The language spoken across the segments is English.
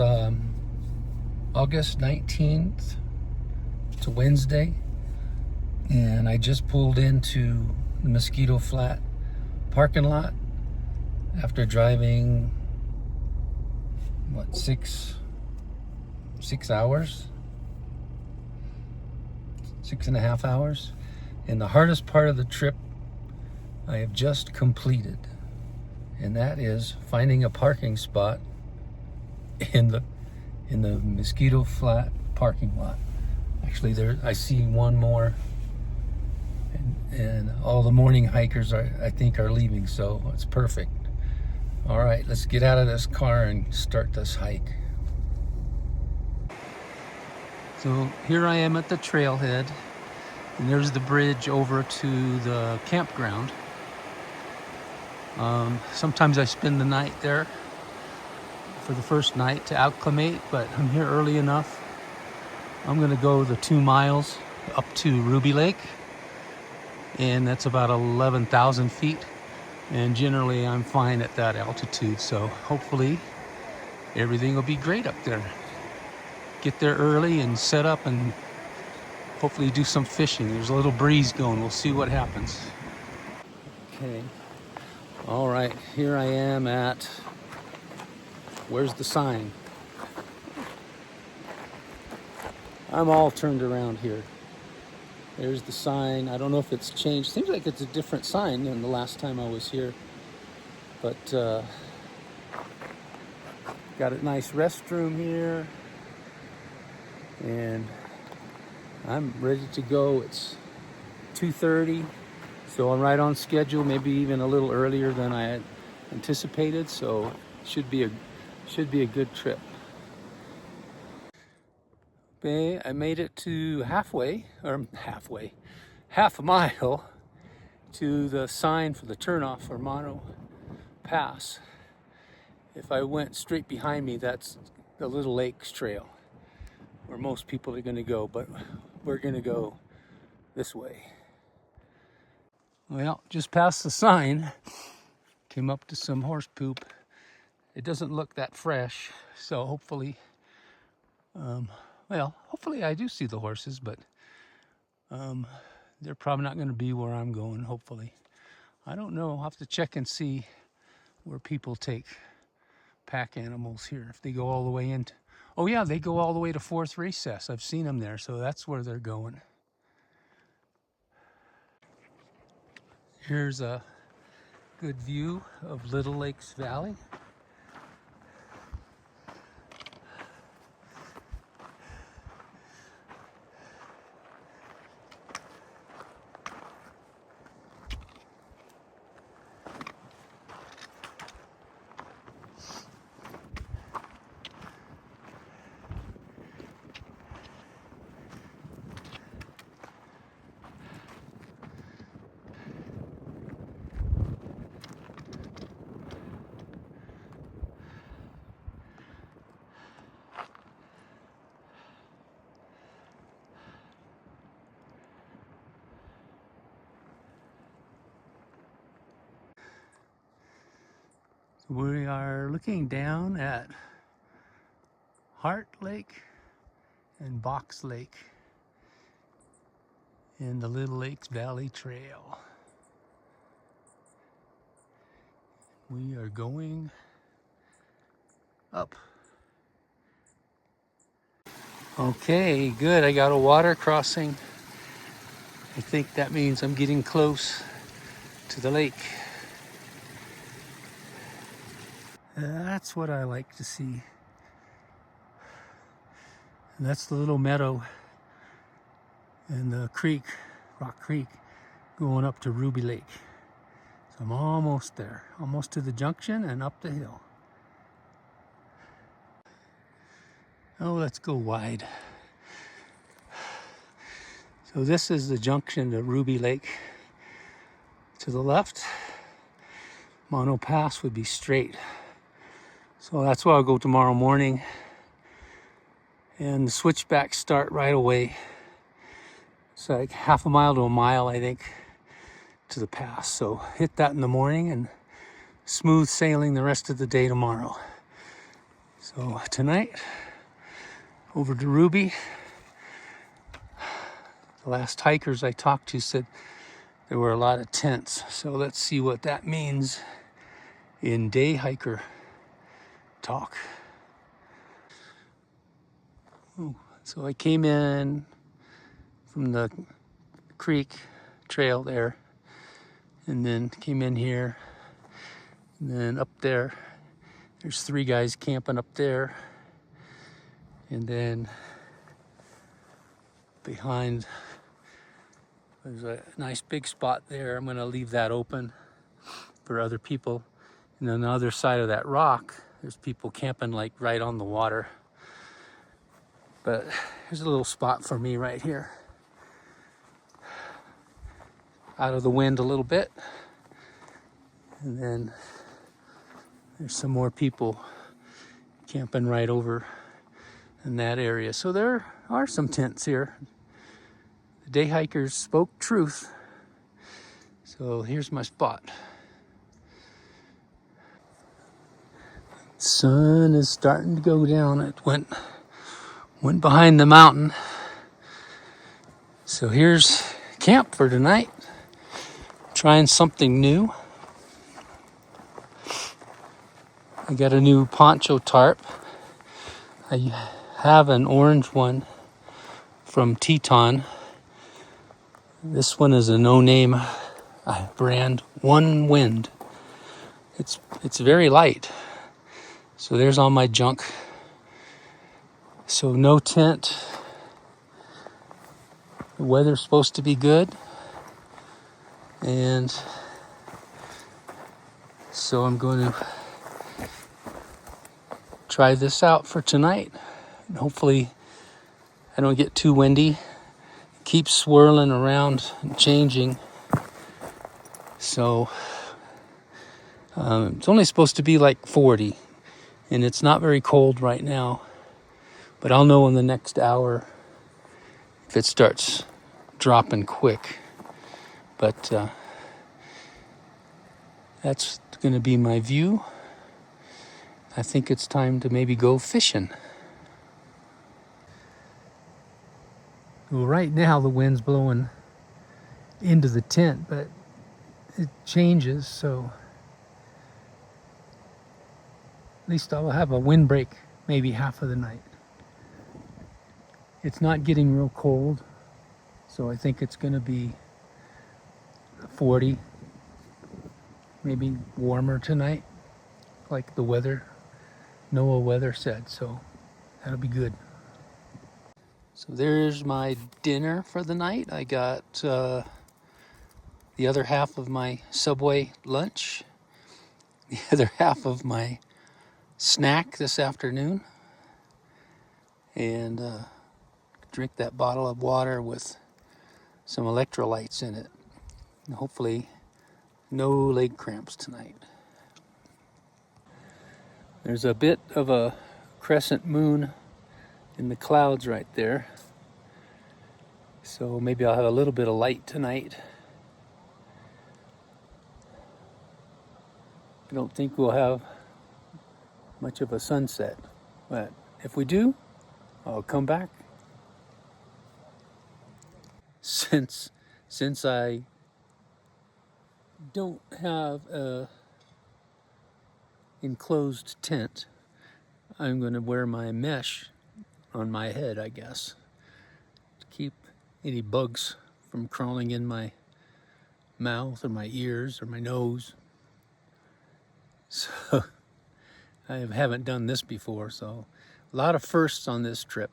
August 19th. It's a Wednesday, and I just pulled into the Mosquito Flat parking lot after driving, what, six hours? 6.5 hours. And the hardest part of the trip I have just completed, and that is finding a parking spot in the Mosquito Flat parking lot. Actually, I see one more, and all the morning hikers I think are leaving, so it's perfect. All right, let's get out of this car and start this hike. So here I am at the trailhead, and there's the bridge over to the campground. Sometimes I spend the night there for the first night to acclimate, but I'm here early enough. I'm gonna go the 2 miles up to Ruby Lake, and that's about 11,000 feet. And generally I'm fine at that altitude, so hopefully everything will be great up there. Get there early and set up and hopefully do some fishing. There's a little breeze going. We'll see what happens. Okay. All right, here I am at, where's the sign? I'm all turned around here. There's the sign. I don't know if it's changed. Seems like it's a different sign than the last time I was here. But got a nice restroom here. And I'm ready to go. It's 2:30, so I'm right on schedule, maybe even a little earlier than I had anticipated, so should be a good trip. Okay, I made it to half a mile to the sign for the turnoff for Mono Pass. If I went straight behind me, that's the Little Lakes Trail, where most people are gonna go, but we're gonna go this way. Well, just past the sign, came up to some horse poop. It doesn't look that fresh, so hopefully, hopefully I do see the horses, but they're probably not gonna be where I'm going, hopefully. I don't know, I'll have to check and see where people take pack animals here, if they go all the way into, oh yeah, they go all the way to Fourth Recess. I've seen them there, so that's where they're going. Here's a good view of Little Lakes Valley. We are looking down at Heart Lake and Box Lake in the Little Lakes Valley Trail. We are going up. Okay, good. I got a water crossing. I think that means I'm getting close to the lake. That's what I like to see. And that's the little meadow and the creek, Rock Creek, going up to Ruby Lake. So I'm almost there, almost to the junction and up the hill. Oh, let's go wide. So this is the junction to Ruby Lake. To the left, Mono Pass would be straight. So that's why I'll go tomorrow morning. And the switchbacks start right away. It's like half a mile to a mile, I think, to the pass. So hit that in the morning and smooth sailing the rest of the day tomorrow. So tonight, over to Ruby. The last hikers I talked to said there were a lot of tents. So let's see what that means in day hiker talk. So I came in from the creek trail there, and then came in here, and then up there. There's 3 guys camping up there, and then behind there's a nice big spot there. I'm gonna leave that open for other people. And on the other side of that rock, there's people camping like right on the water. But here's a little spot for me right here. Out of the wind a little bit. And then there's some more people camping right over in that area. So there are some tents here. The day hikers spoke truth. So here's my spot. Sun is starting to go down. It went behind the mountain. So here's camp for tonight. Trying something new. I got a new poncho tarp. I have an orange one from Teton. This one is a no-name brand, One Wind. It's very light. So there's all my junk. So no tent. The weather's supposed to be good. And so I'm going to try this out for tonight. And hopefully I don't get too windy. It keeps swirling around and changing. So it's only supposed to be like 40. And it's not very cold right now. But I'll know in the next hour if it starts dropping quick. But that's going to be my view. I think it's time to maybe go fishing. Well, right now the wind's blowing into the tent, but it changes, so at least I'll have a windbreak maybe half of the night. It's not getting real cold, so I think it's going to be 40, maybe warmer tonight, like the NOAA weather said, so that'll be good. So there's my dinner for the night. I got the other half of my Subway lunch, the other half of my snack this afternoon, and drink that bottle of water with some electrolytes in it. And hopefully no leg cramps tonight. There's a bit of a crescent moon in the clouds right there. So maybe I'll have a little bit of light tonight. I don't think we'll have much of a sunset, but if we do, I'll come back. Since I don't have a enclosed tent, I'm going to wear my mesh on my head, I guess, to keep any bugs from crawling in my mouth or my ears or my nose. So I haven't done this before, so a lot of firsts on this trip.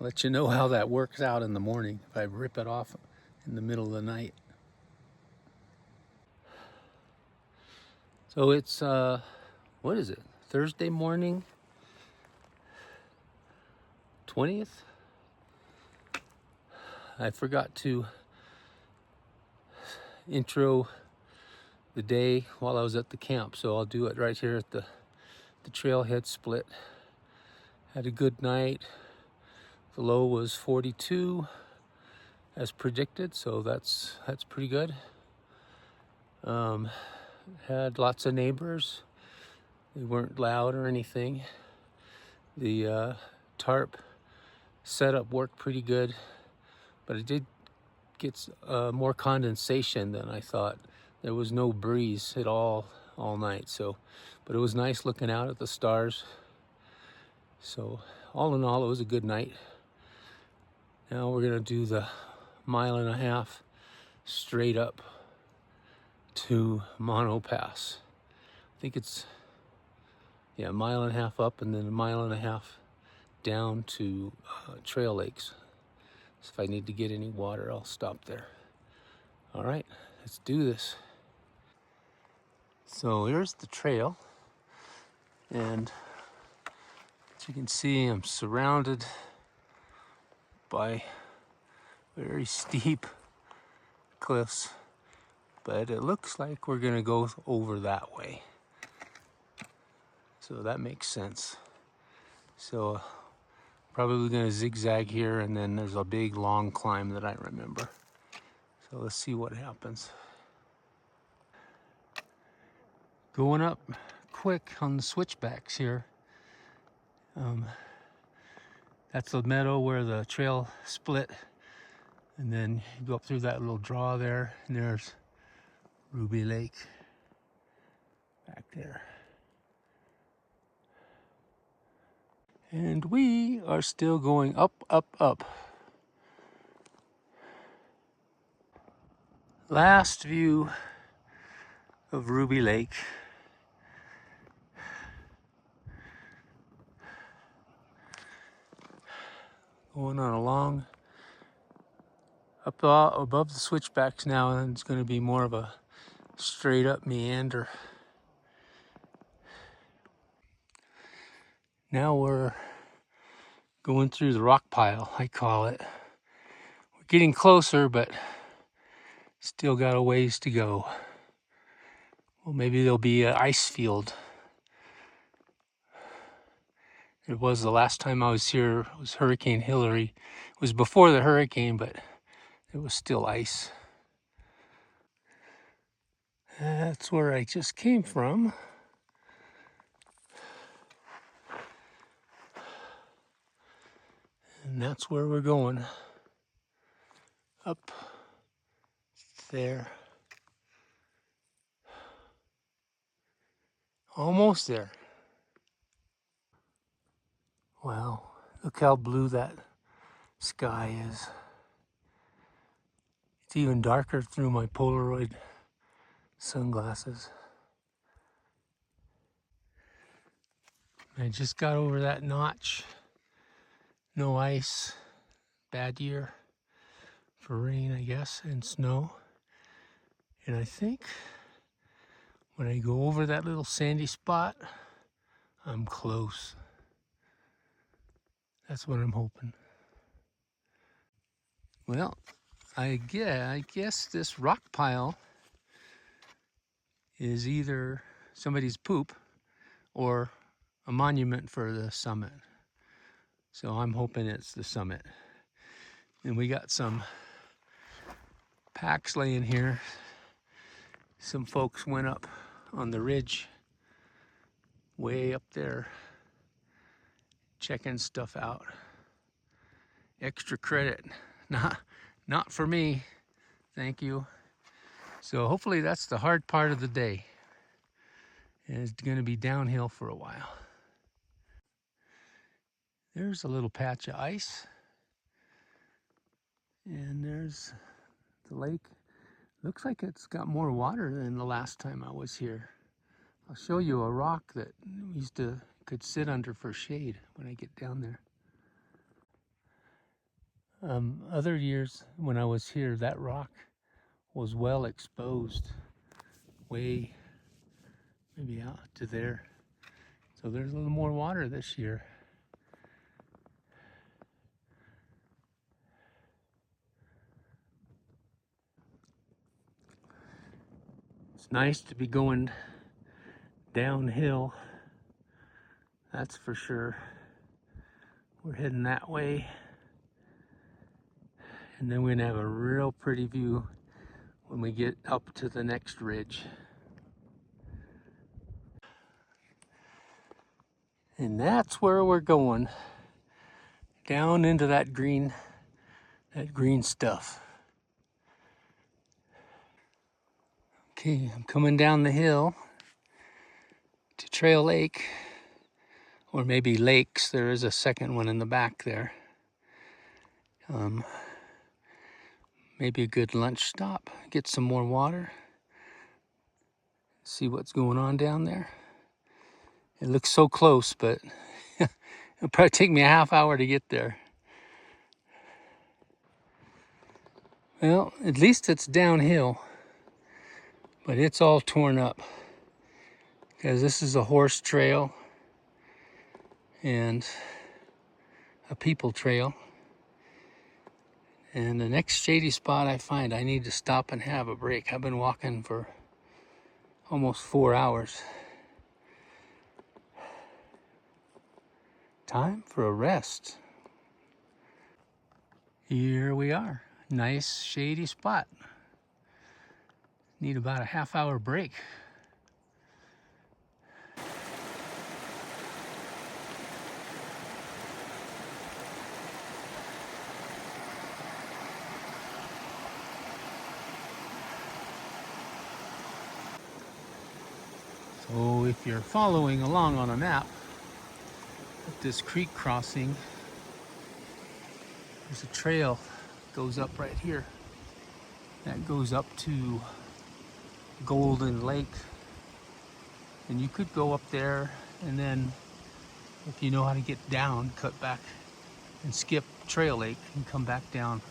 I'll let you know how that works out in the morning if I rip it off in the middle of the night. So it's what is it? Thursday morning, 20th. I forgot to intro the day while I was at the camp, so I'll do it right here at the trailhead split. Had a good night. The low was 42 as predicted, so that's pretty good. Had lots of neighbors. They weren't loud or anything. The tarp setup worked pretty good, but it did get more condensation than I thought. There was no breeze at all night, so, but it was nice looking out at the stars. So all in all, it was a good night. Now we're gonna do the 1.5 miles straight up to Mono Pass. I think it's, yeah, 1.5 miles up and then 1.5 miles down to Trail Lakes. So if I need to get any water, I'll stop there. All right, let's do this. So here's the trail, and as you can see, I'm surrounded by very steep cliffs, but it looks like we're gonna go over that way. So that makes sense. So probably gonna zigzag here, and then there's a big long climb that I remember. So let's see what happens. Going up quick on the switchbacks here. That's the meadow where the trail split, and then you go up through that little draw there, and there's Ruby Lake back there. And we are still going up, up, up. Last view of Ruby Lake. Going on a long, up above the switchbacks now, and it's going to be more of a straight up meander. Now we're going through the rock pile, I call it. We're getting closer, but still got a ways to go. Well, maybe there'll be an ice field. It was the last time I was here, it was Hurricane Hillary. It was before the hurricane, but it was still ice. That's where I just came from. And that's where we're going. Up there. Almost there. Wow, look how blue that sky is. It's even darker through my Polaroid sunglasses. I just got over that notch. No ice. Bad year for rain, I guess, and snow. And I think when I go over that little sandy spot, I'm close. That's what I'm hoping. Well, I guess this rock pile is either somebody's poop or a monument for the summit. So I'm hoping it's the summit. And we got some packs laying here. Some folks went up on the ridge way up there checking stuff out. Extra credit. Not for me. Thank you. So hopefully that's the hard part of the day. And it's going to be downhill for a while. There's a little patch of ice. And there's the lake. Looks like it's got more water than the last time I was here. I'll show you a rock that we could sit under for shade when I get down there. Other years when I was here, that rock was well exposed, way maybe out to there. So there's a little more water this year. It's nice to be going downhill, that's for sure. We're heading that way. And then we're gonna have a real pretty view when we get up to the next ridge. And that's where we're going. Down into that green stuff. Okay, I'm coming down the hill to Trail Lake, or maybe Lakes. There is a second one in the back there. Maybe a good lunch stop, get some more water, see what's going on down there. It looks so close, but it'll probably take me a half hour to get there. Well, at least it's downhill, but it's all torn up because this is a horse trail and a people trail. And the next shady spot I find, I need to stop and have a break. I've been walking for almost 4 hours. Time for a rest. Here we are. Nice shady spot. Need about a half-hour break. So if you're following along on a map, at this creek crossing, there's a trail goes up right here. That goes up to Golden Lake. And you could go up there and then, if you know how to get down, cut back and skip Trail Lake and come back down.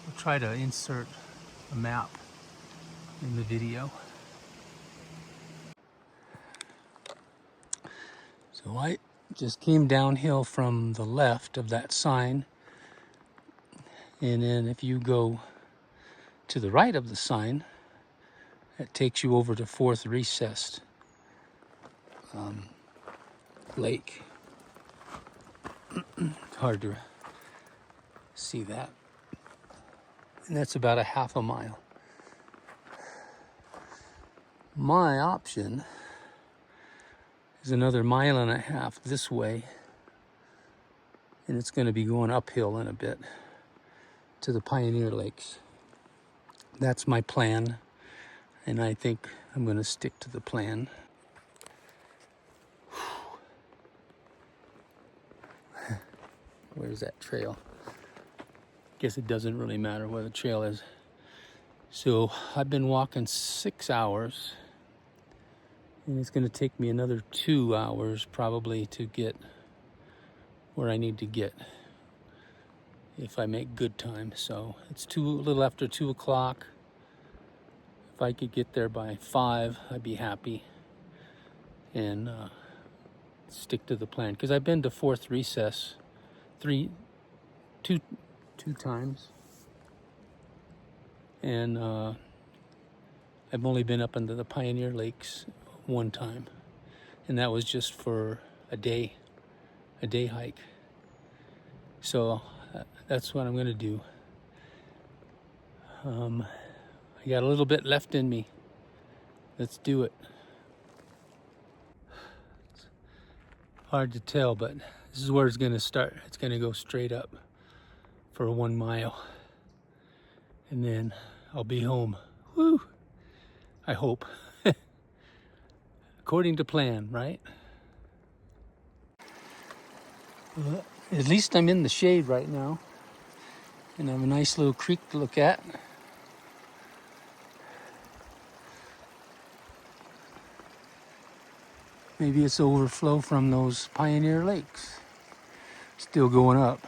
I'll try to insert a map in the video. So I just came downhill from the left of that sign, and then if you go to the right of the sign, that takes you over to Fourth Recessed Lake. It's hard to see that. And that's about a half a mile. My option is another 1.5 miles this way, and it's going to be going uphill in a bit to the Pioneer Lakes. That's my plan, and I think I'm going to stick to the plan. Where's that trail? Guess it doesn't really matter where the trail is. So I've been walking 6 hours, and it's going to take me another 2 hours probably to get where I need to get if I make good time. So it's a little after 2 o'clock. If I could get there by 5, I'd be happy, and stick to the plan, because I've been to Fourth Recess two times, and I've only been up into the Pioneer Lakes 1 time, and that was just for a day hike. So that's what I'm going to do. I got a little bit left in me. Let's do it. It's hard to tell, but this is where it's going to start. It's going to go straight up for 1 mile, and then I'll be home. Woo! I hope. According to plan, right? Well, at least I'm in the shade right now, and I have a nice little creek to look at. Maybe it's overflow from those Pioneer Lakes. Still going up.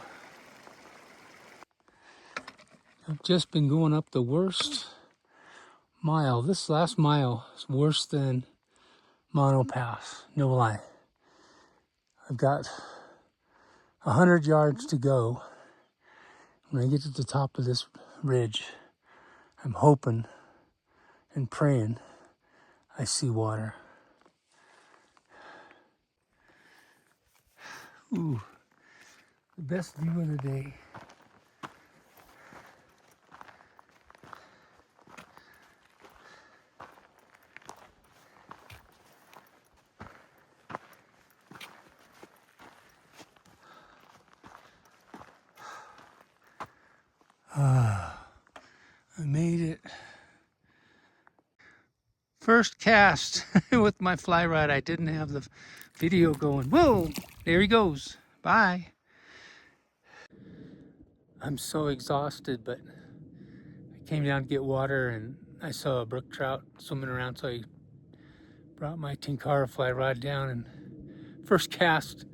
I've just been going up the worst mile. This last mile is worse than Mono Pass, no lie. I've got 100 yards to go. When I get to the top of this ridge, I'm hoping and praying I see water. Ooh, the best view of the day. First cast with my fly rod. I didn't have the video going. Whoa, there he goes. Bye. I'm so exhausted, but I came down to get water and I saw a brook trout swimming around, so I brought my tenkara fly rod down, and first cast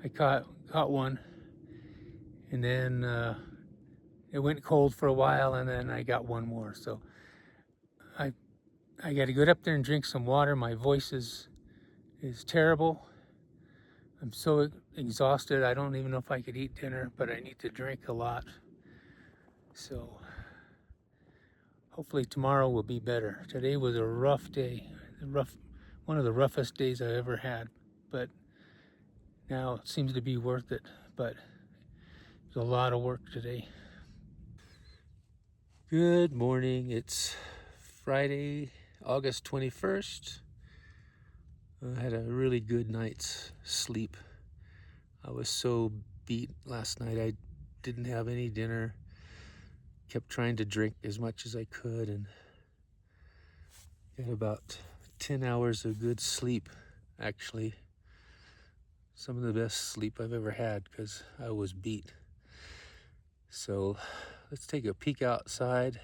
I caught one, and then it went cold for a while, and then I got one more. So I got to get up there and drink some water. My voice is terrible. I'm so exhausted. I don't even know if I could eat dinner, but I need to drink a lot. So hopefully tomorrow will be better. Today was a rough day, one of the roughest days I've ever had. But now it seems to be worth it. But it's a lot of work today. Good morning. It's Friday, August 21st. I had a really good night's sleep. I was so beat last night. I didn't have any dinner. Kept trying to drink as much as I could and got about 10 hours of good sleep, actually. Some of the best sleep I've ever had because I was beat. So let's take a peek outside.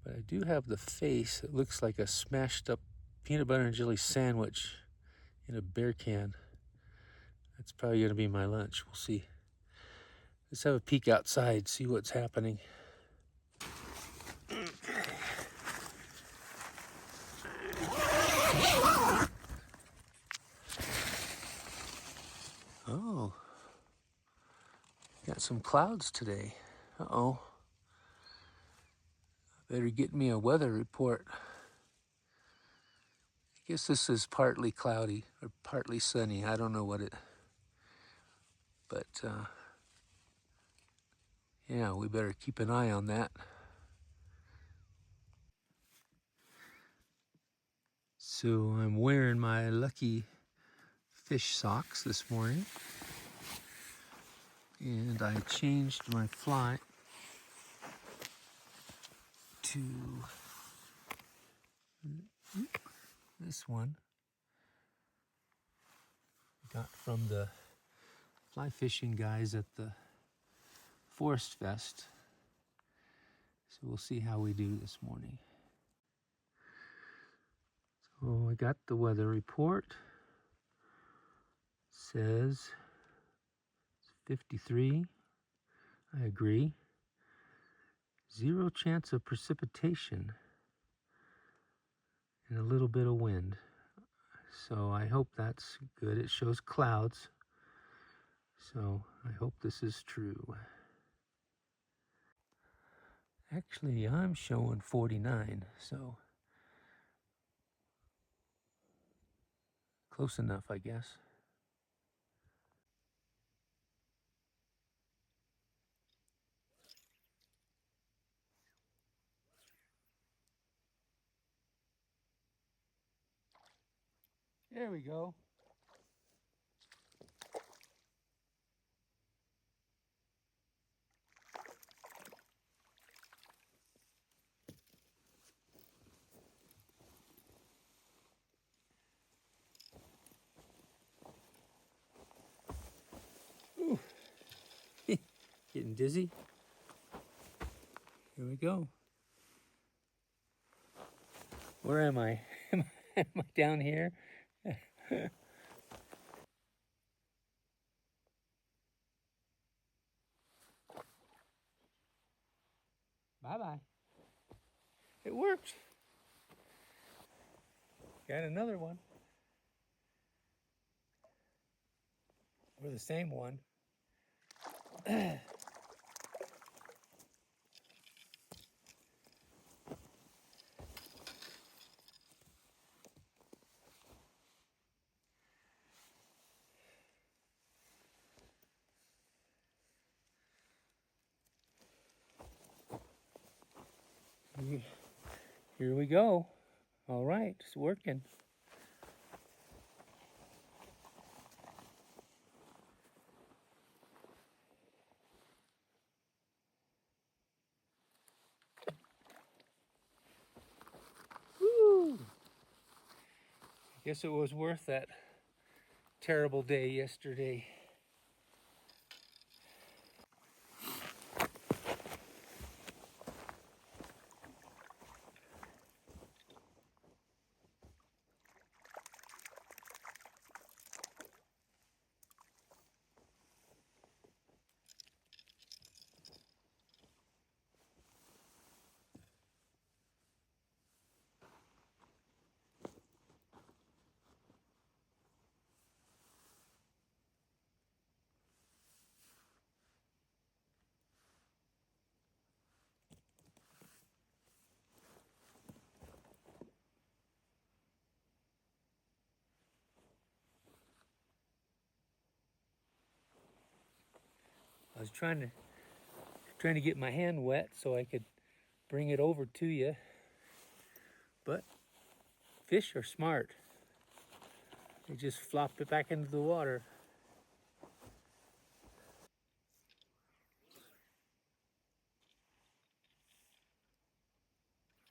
But I do have the face. It looks like a smashed up peanut butter and jelly sandwich in a beer can. That's probably going to be my lunch. We'll see. Let's have a peek outside, see what's happening. Oh, got some clouds today. Uh-oh. Better get me a weather report. I guess this is partly cloudy or partly sunny. I don't know what it, but yeah, we better keep an eye on that. So I'm wearing my lucky fish socks this morning, and I changed my fly to this one. Got from the fly fishing guys at the Forest Fest. So we'll see how we do this morning. So I got the weather report. Says it's 53. I agree. 0 chance of precipitation and a little bit of wind. So I hope that's good. It shows clouds. So I hope this is true. Actually, I'm showing 49, so close enough, I guess. There we go. Ooh. Getting dizzy. Here we go. Where am I? Am I down here? Bye-bye. It worked. Got another one. Or the same one. Here we go. All right, it's working. Guess it was worth that terrible day yesterday. I was trying to get my hand wet so I could bring it over to you. But fish are smart. They just flop it back into the water.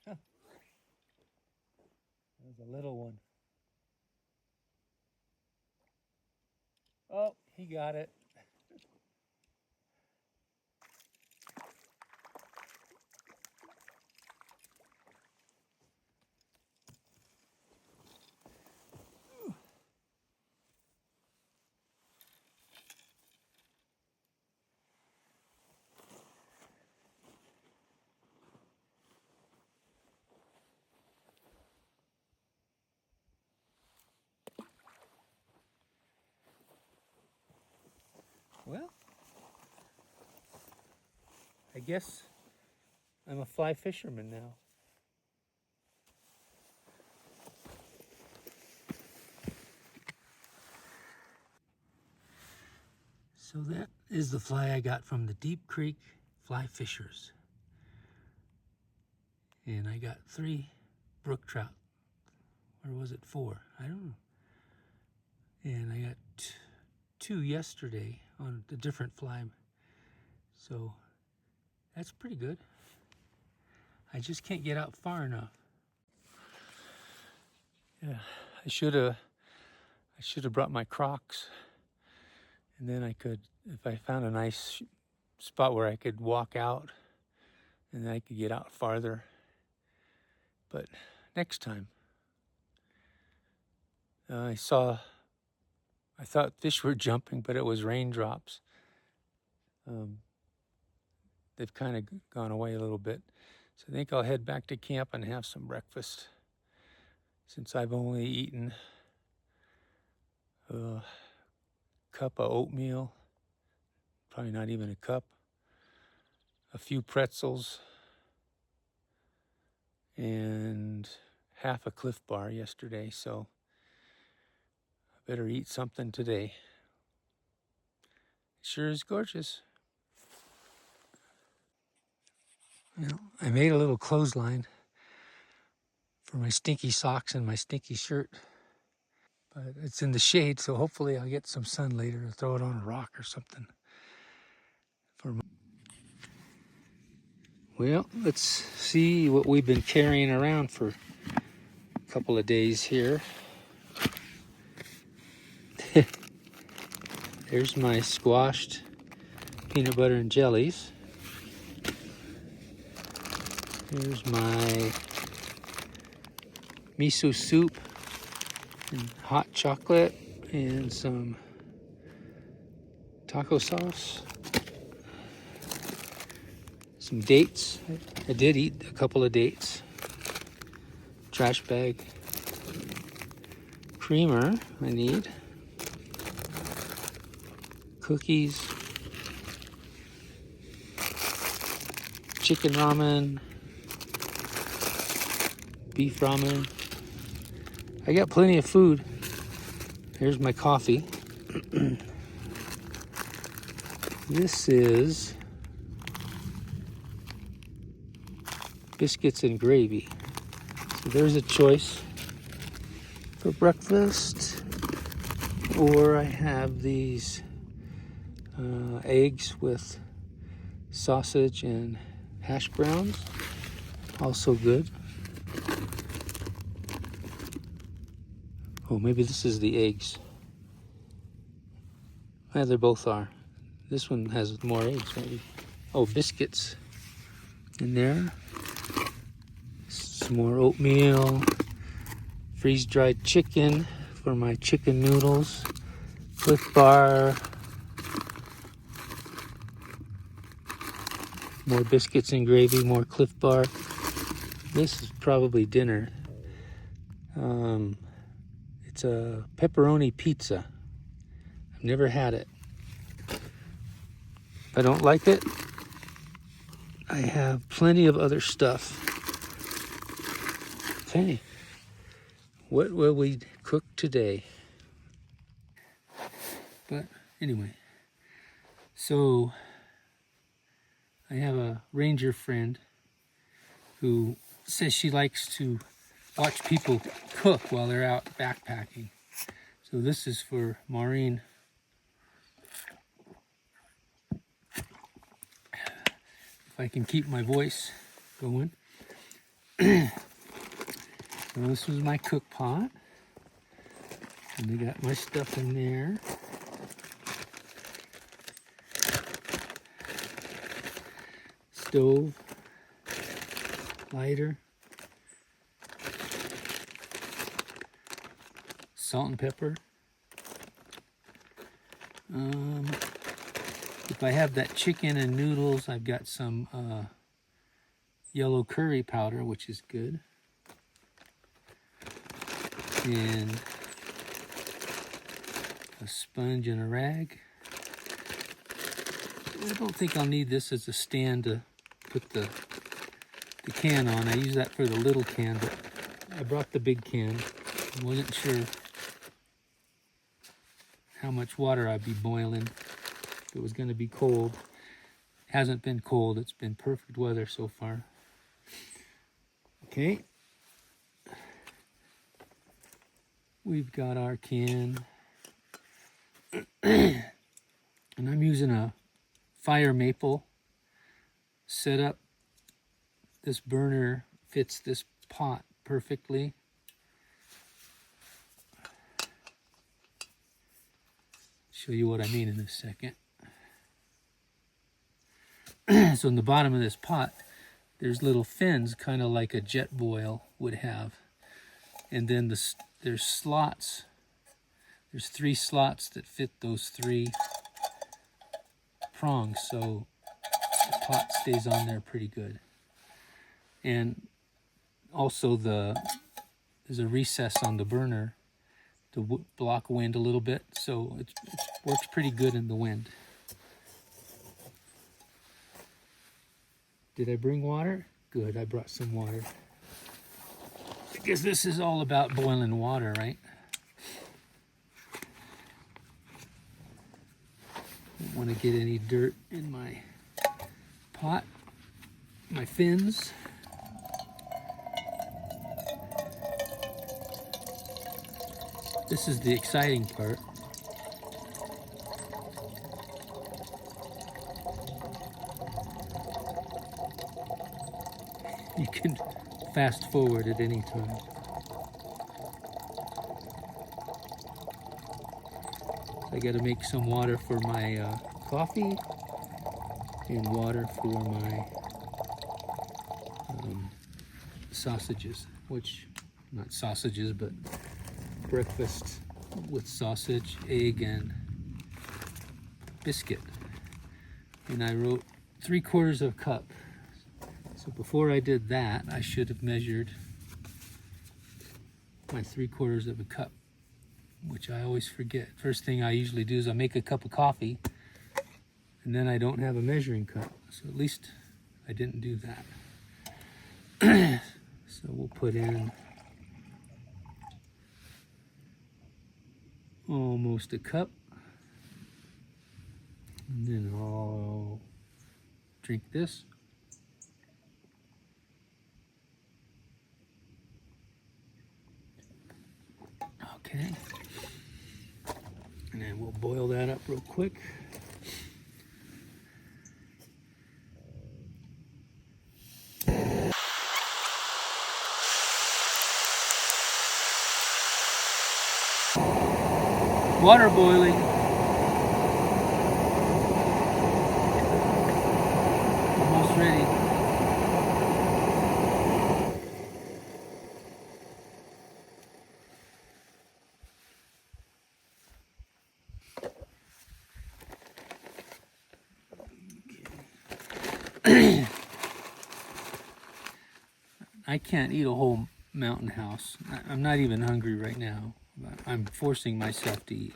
Huh. There's a little one. Oh, he got it. Well, I guess I'm a fly fisherman now. So that is the fly I got from the Deep Creek Fly Fishers. And I got 3 brook trout. Or was it 4? I don't know. And I got 2 yesterday on a different fly. So that's pretty good. I just can't get out far enough. Yeah, I should have brought my Crocs. And then I could, if I found a nice spot where I could walk out, and then I could get out farther. But next time. I thought fish were jumping, but it was raindrops. They've kind of gone away a little bit. So I think I'll head back to camp and have some breakfast, since I've only eaten a cup of oatmeal, probably not even a cup, a few pretzels, and half a Cliff Bar yesterday. So I better eat something today. It sure is gorgeous. You know, I made a little clothesline for my stinky socks and my stinky shirt, but it's in the shade, so hopefully I'll get some sun later or throw it on a rock or something. Well, let's see what we've been carrying around for a couple of days here. There's my squashed peanut butter and jellies. Here's my miso soup and hot chocolate and some taco sauce. Some dates. I did eat a couple of dates. Trash bag. Creamer I need. Cookies. Chicken ramen. Beef ramen. I got plenty of food. Here's my coffee. This is biscuits and gravy. So there's a choice for breakfast. Or I have these eggs with sausage and hash browns. Also good. Oh, maybe this is the eggs. Yeah, they both are. This one has more eggs, maybe. Oh, biscuits in there. Some more oatmeal. Freeze-dried chicken for my chicken noodles. Cliff Bar. More biscuits and gravy, more Cliff Bar. This is probably dinner. It's a pepperoni pizza. I've never had it. If I don't like it, I have plenty of other stuff. Okay, what will we cook today? But anyway, so I have a ranger friend who says she likes to watch people cook while they're out backpacking. So this is for Maureen. If I can keep my voice going. So this was my cook pot. And I got my stuff in there. Stove. Lighter. Salt and pepper. If I have that chicken and noodles, I've got some yellow curry powder, which is good. And a sponge and a rag. I don't think I'll need this as a stand to put the can on. I use that for the little can, but I brought the big can. I wasn't sure how much water I'd be boiling. If it was going to be cold. It hasn't been cold. It's been perfect weather so far. Okay. We've got our can. And I'm using a fire maple setup. This burner fits this pot perfectly. Show you what I mean in a second. So in the bottom of this pot, there's little fins, kind of like a jet boil would have. And then there's slots. There's 3 slots that fit those 3 prongs, so the pot stays on there pretty good. And also there's a recess on the burner to block wind a little bit, so it works pretty good in the wind. Did I bring water? Good, I brought some water. Because this is all about boiling water, right? Don't want to get any dirt in my pot, my fins. This is the exciting part. You can fast forward at any time. I got to make some water for my coffee and water for my sausages, which, not sausages, but breakfast with sausage, egg, and biscuit. And I wrote 3/4 of a cup. So before I did that, I should have measured my 3/4 of a cup, which I always forget. First thing I usually do is I make a cup of coffee, and then I don't have a measuring cup. So at least I didn't do that. So we'll put in almost a cup. And then I'll drink this. Okay. And then we'll boil that up real quick. Water boiling. Almost ready. I can't eat a whole mountain house. I'm not even hungry right now. I'm forcing myself to eat.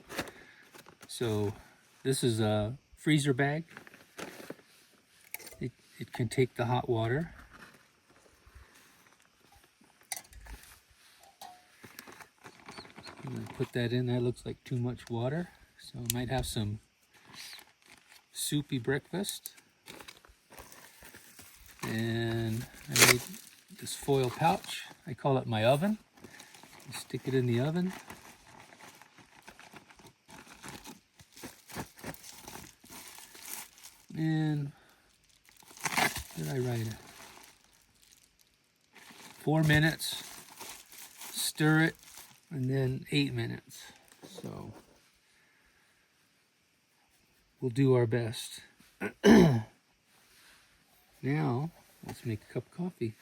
So this is a freezer bag. It can take the hot water. I'm gonna put that in. That looks like too much water. So I might have some soupy breakfast. And I made this foil pouch. I call it my oven. Stick it in the oven. And did I write it? 4 minutes. Stir it, and then 8 minutes. So we'll do our best. Now let's make a cup of coffee.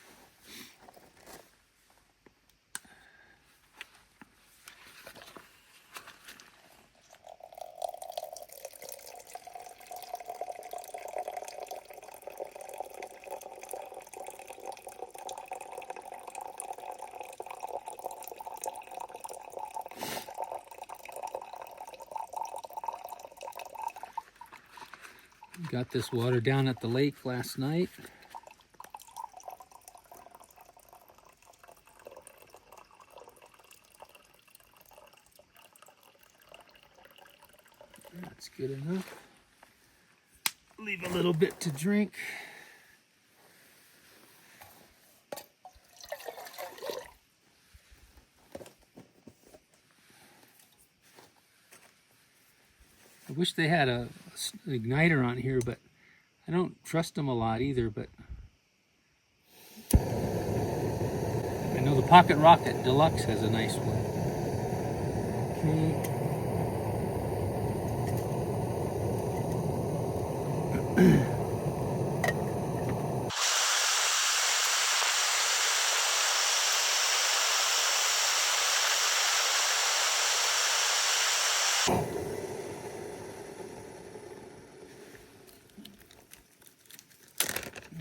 Got this water down at the lake last night. That's good enough. Leave a little bit to drink. I wish they had an igniter on here, but I don't trust them a lot either. But I know the Pocket Rocket Deluxe has a nice one. Okay.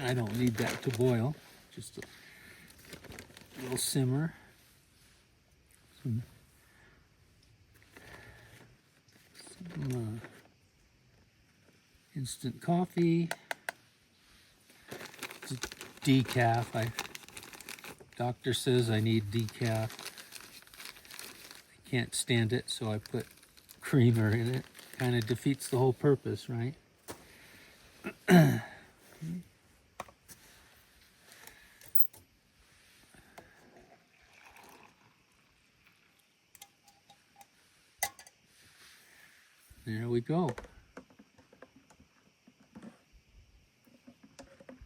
I don't need that to boil, just a little simmer. Some instant coffee. It's decaf. Doctor says I need decaf. I can't stand it, so I put creamer in it. Kind of defeats the whole purpose, right? There we go.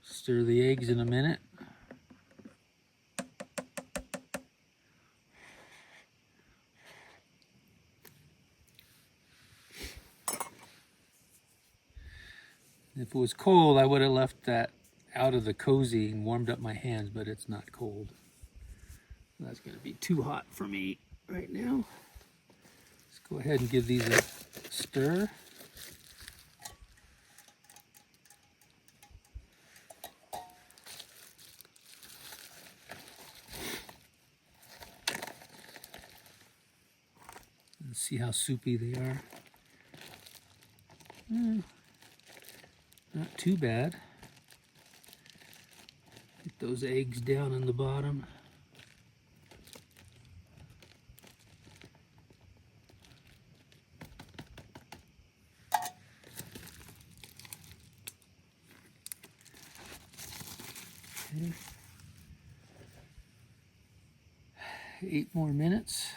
Stir the eggs in a minute. If it was cold, I would have left that out of the cozy and warmed up my hands, but it's not cold. That's going to be too hot for me right now. Let's go ahead and give these a stir. Let's see how soupy they are. Not too bad. Get those eggs down in the bottom. Okay. 8 more minutes.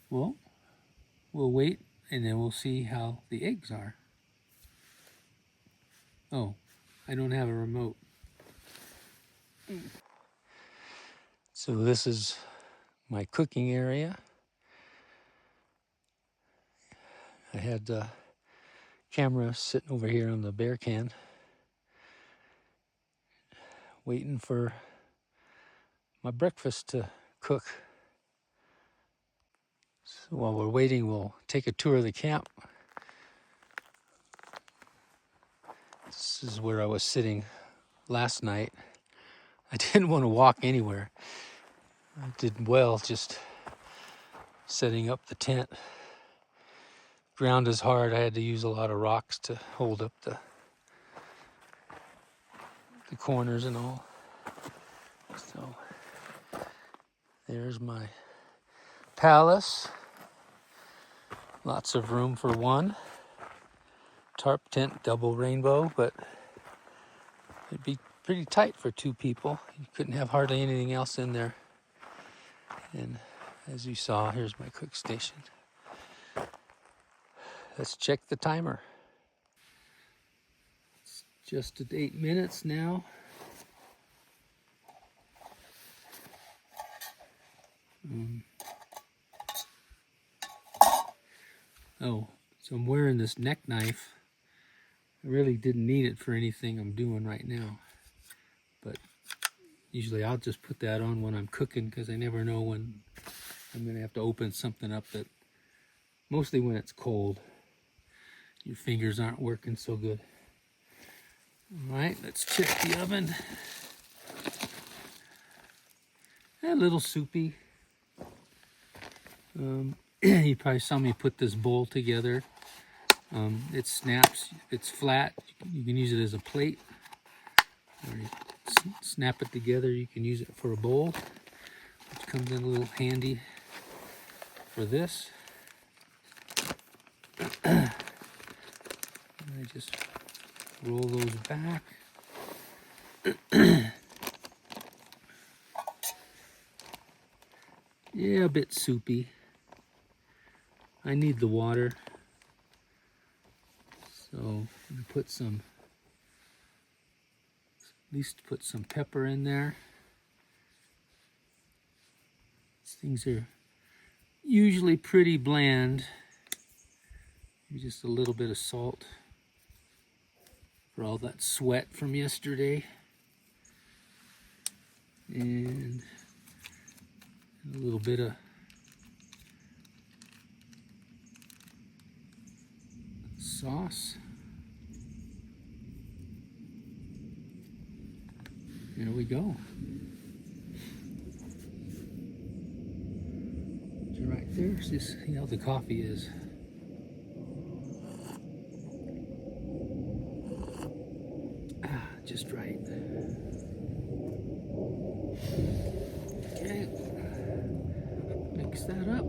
Well, we'll wait and then we'll see how the eggs are. Oh, I don't have a remote. So this is my cooking area. I had the camera sitting over here on the bear can, waiting for my breakfast to cook. So while we're waiting, we'll take a tour of the camp. This is where I was sitting last night. I didn't want to walk anywhere. I did well just setting up the tent. Ground is hard. I had to use a lot of rocks to hold up the corners and all. So there's my palace. Lots of room for one. Tarp tent, double rainbow, but it'd be pretty tight for two people. You couldn't have hardly anything else in there. And as you saw, here's my cook station. Let's check the timer. It's just at 8 minutes now. Oh, so I'm wearing this neck knife. I really didn't need it for anything I'm doing right now. But usually I'll just put that on when I'm cooking because I never know when I'm going to have to open something up that, mostly when it's cold, your fingers aren't working so good. All right, let's check the oven. A little soupy. You probably saw me put this bowl together. It snaps, it's flat. You can use it as a plate. Or you snap it together, you can use it for a bowl, which comes in a little handy for this. I just roll those back. Yeah, a bit soupy. I need the water. So I'm gonna put some, at least put some pepper in there. These things are usually pretty bland. Maybe just a little bit of salt for all that sweat from yesterday. And a little bit of sauce. There we go. So right there, just see how the coffee is. Just right. Okay, mix that up.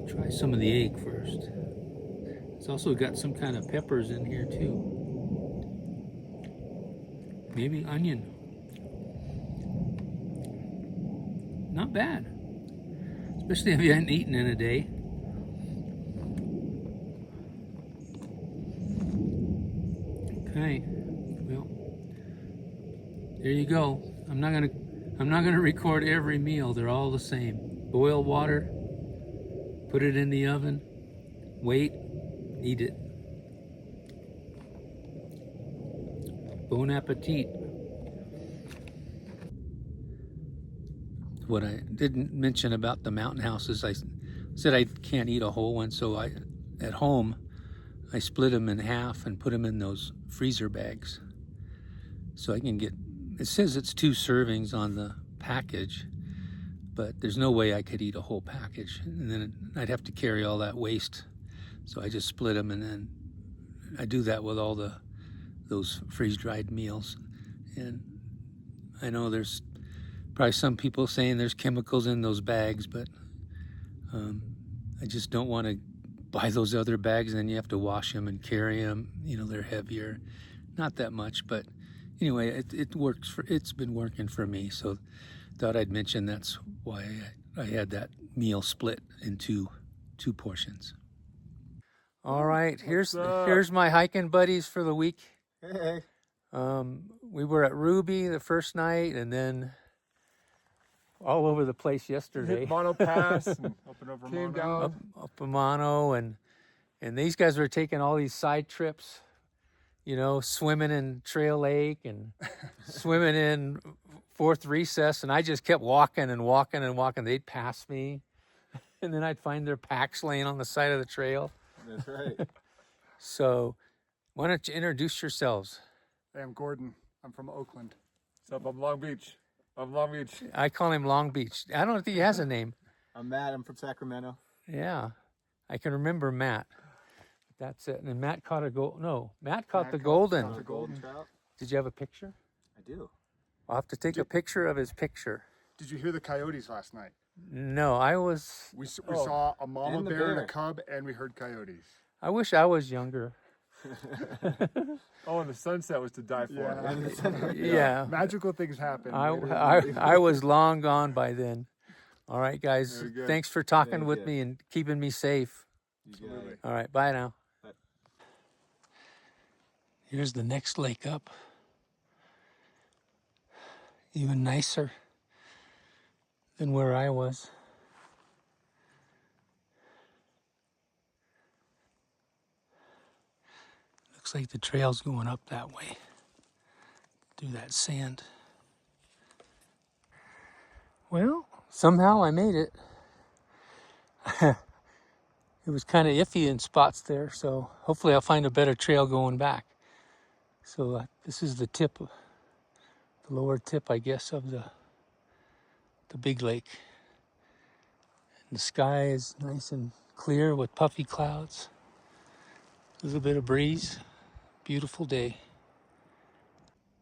Try some of the egg first. It's also got some kind of peppers in here too. Maybe onion. Not bad, especially if you hadn't eaten in a day. Okay, well, there you go. I'm not gonna record every meal. They're all the same. Boil water, put it in the oven, wait, eat it. Bon appetit. What I didn't mention about the mountain houses, I said I can't eat a whole one, so at home I split them in half and put them in those freezer bags. So I can get, it says it's 2 servings on the package, but there's no way I could eat a whole package. And then I'd have to carry all that waste. So I just split them, and then I do that with all those freeze-dried meals. And I know there's probably some people saying there's chemicals in those bags, but I just don't want to buy those other bags and then you have to wash them and carry them. You know, they're heavier. Not that much, but anyway, it works it's been working for me. So thought I'd mention that's why I had that meal split into 2 portions. All right, here's my hiking buddies for the week. Hey. We were at Ruby the first night, and then all over the place yesterday. Hit Mono Pass and up and over Came Mono. Up in Mono, and these guys were taking all these side trips, you know, swimming in Trail Lake and swimming in Fourth Recess, and I just kept walking and walking and walking. They'd pass me, and then I'd find their packs laying on the side of the trail. That's right. So why don't you introduce yourselves? Hey, I'm Gordon. I'm from Oakland. What's up? I'm Long Beach. I call him Long Beach. I don't think he has a name. I'm Matt. I'm from Sacramento. Yeah, I can remember Matt. That's it. And Matt caught Matt caught the golden. Caught a golden trout. Did you have a picture? I do. I'll have to take a picture of his picture. Did you hear the coyotes last night? No, I was. We saw a mama And the bear and bear. a cub, and we heard coyotes. I wish I was younger. Oh, and the sunset was to die for. Yeah. Magical things happen. I was long gone by then. All right, guys. Very good. Thanks for talking Very with good. me and keeping me safe. Absolutely. All right, bye now. Bye. Here's the next lake up. Even nicer than where I was. Looks like the trail's going up that way through that sand. Well, somehow I made it. It was kind of iffy in spots there, so hopefully I'll find a better trail going back. So this is the tip, the lower tip, I guess, of the big lake. And the sky is nice and clear with puffy clouds. A little bit of breeze. Beautiful day.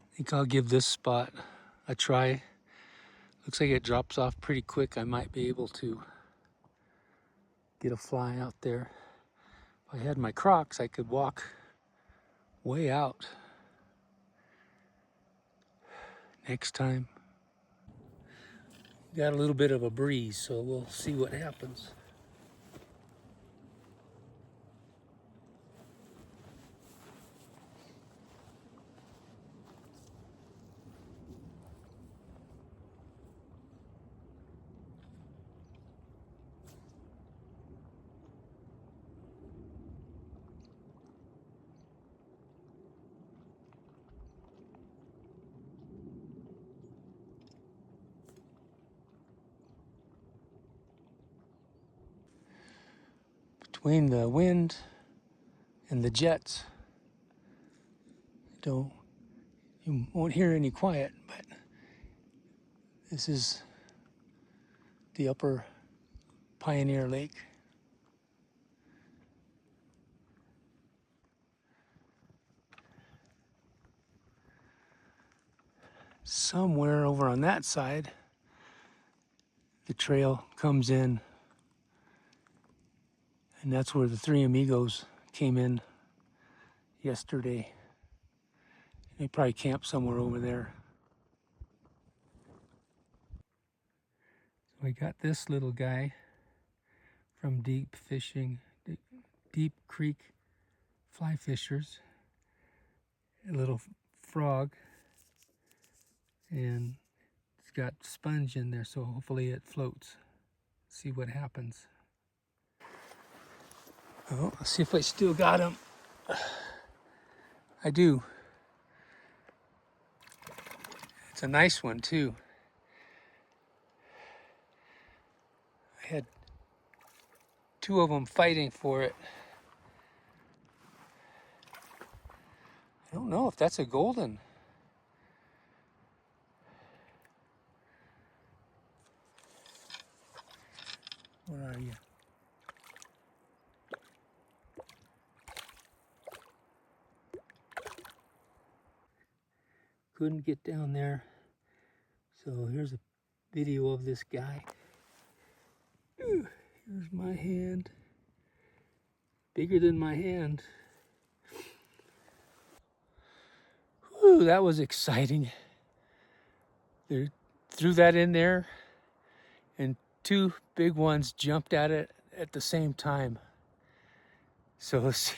I think I'll give this spot a try. Looks like it drops off pretty quick. I might be able to get a fly out there. If I had my Crocs, I could walk way out next time. Got a little bit of a breeze, so we'll see what happens. Between the wind and the jets, you won't hear any quiet, but this is the upper Pioneer Lake. Somewhere over on that side, the trail comes in, and that's where the Three Amigos came in yesterday. They probably camped somewhere over there. So I got this little guy from Deep Fishing, Deep Creek Fly Fishers. A little frog, and it's got sponge in there, so hopefully it floats. See what happens. Oh, let's see if I still got him. I do. It's a nice one too. I had two of them fighting for it. I don't know if that's a golden. Where are you? Couldn't get down there. So here's a video of this guy. Here's my hand. Bigger than my hand. Whew, that was exciting. They threw that in there, and two big ones jumped at it at the same time. So let's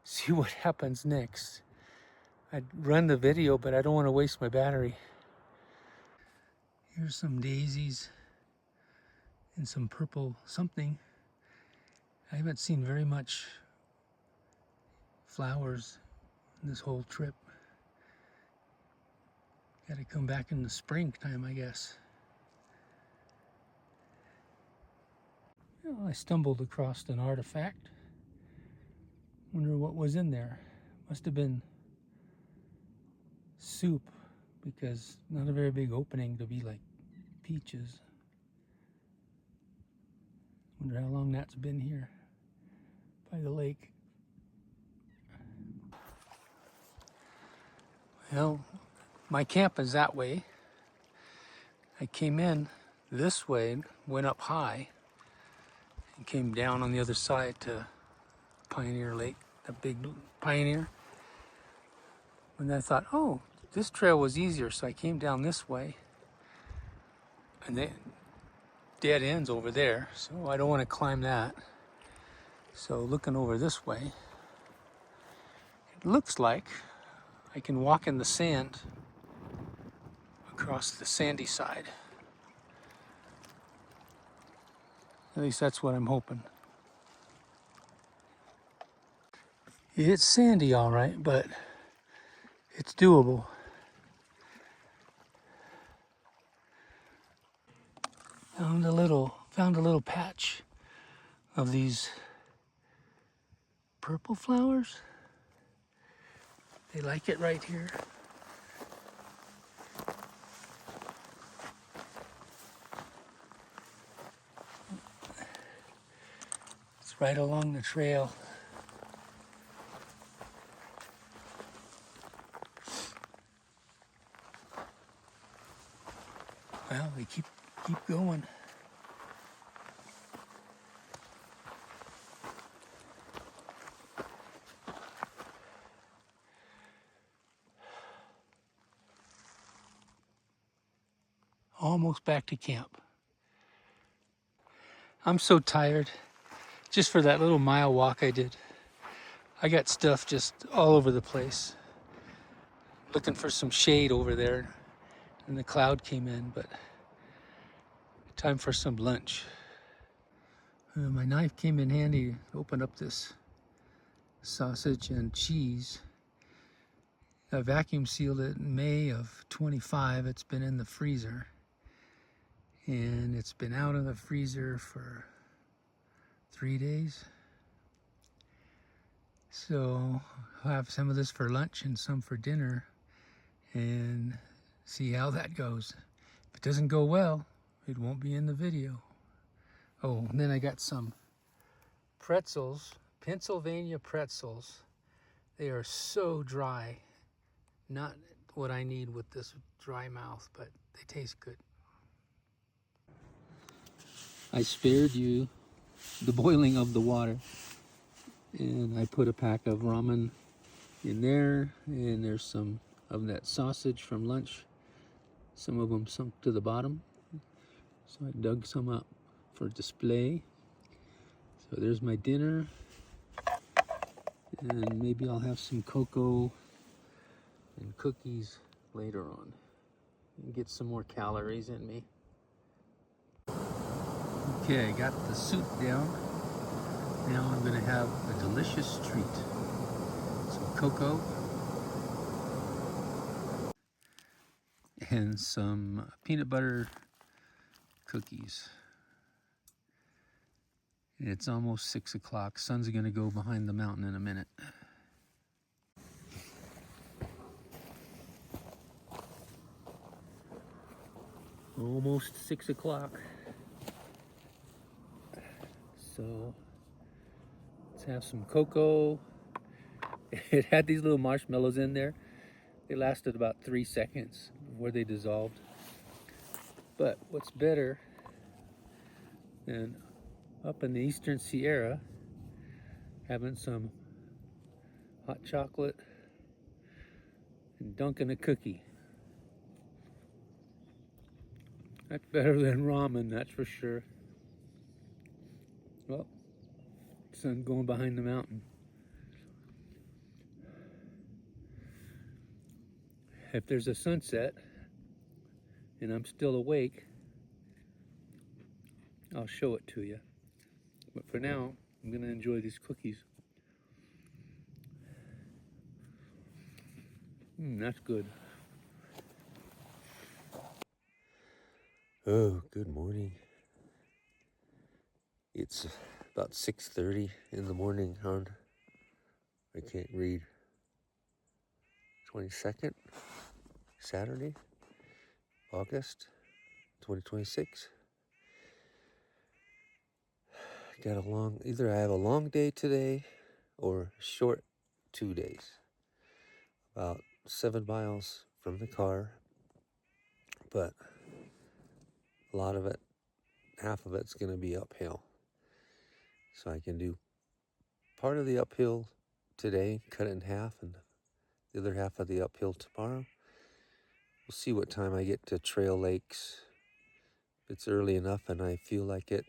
see what happens next. I'd run the video, but I don't want to waste my battery. Here's some daisies and some purple something. I haven't seen very much flowers in this whole trip. Gotta come back in the springtime, I guess. Well, I stumbled across an artifact. Wonder what was in there. Must have been soup, because not a very big opening to be like peaches. Wonder how long that's been here by the lake. Well, my camp is that way. I came in this way, went up high, and came down on the other side to Pioneer Lake, the big Pioneer. And I thought, oh, this trail was easier, so I came down this way. And then dead ends over there, so I don't want to climb that. So looking over this way, it looks like I can walk in the sand across the sandy side. At least that's what I'm hoping. It's sandy all right, but it's doable. Found a little patch of these purple flowers. They like it right here. It's right along the trail. Well, they keep going. Almost back to camp. I'm so tired. Just for that little mile walk I did, I got stuff just all over the place. Looking for some shade over there, and the cloud came in, but time for some lunch. My knife came in handy to open up this sausage and cheese. I vacuum sealed it in May of 25. It's been in the freezer. And it's been out of the freezer for 3 days. So I'll have some of this for lunch and some for dinner and see how that goes. If it doesn't go well, it won't be in the video. Oh, and then I got some pretzels, Pennsylvania pretzels. They are so dry. Not what I need with this dry mouth, but they taste good. I spared you the boiling of the water, and I put a pack of ramen in there, and there's some of that sausage from lunch. Some of them sunk to the bottom, so I dug some up for display. So there's my dinner, and maybe I'll have some cocoa and cookies later on and get some more calories in me. Okay, I got the soup down. Now I'm gonna have a delicious treat. Some cocoa and some peanut butter cookies. It's almost 6 o'clock. Sun's gonna go behind the mountain in a minute. Almost 6 o'clock. So let's have some cocoa. It had these little marshmallows in there. They lasted about 3 seconds before they dissolved. But what's better than up in the Eastern Sierra, having some hot chocolate and dunking a cookie. That's better than ramen, that's for sure. Well, sun going behind the mountain. If there's a sunset, and I'm still awake, I'll show it to you. But for now, I'm gonna enjoy these cookies. That's good. Oh, good morning. It's about 6:30 in the morning on, I can't read, 22nd, Saturday, August 2026. Either I have a long day today or short 2 days. About 7 miles from the car, but a lot of it, half of it's going to be uphill. So I can do part of the uphill today, cut it in half, and the other half of the uphill tomorrow. We'll see what time I get to Trail Lakes. If it's early enough and I feel like it,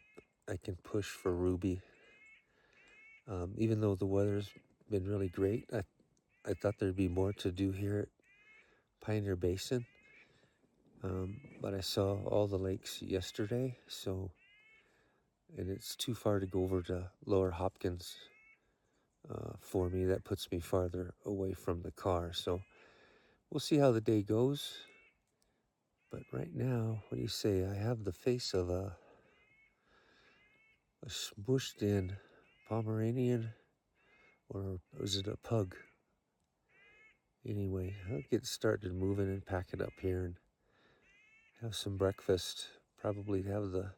I can push for Ruby. Even though the weather's been really great, I thought there'd be more to do here at Pioneer Basin. But I saw all the lakes yesterday, and it's too far to go over to Lower Hopkins for me. That puts me farther away from the car. So we'll see how the day goes. But right now, what do you say? I have the face of a smushed in Pomeranian, or was it a pug? Anyway, I'll get started moving and pack it up here and have some breakfast. Probably have the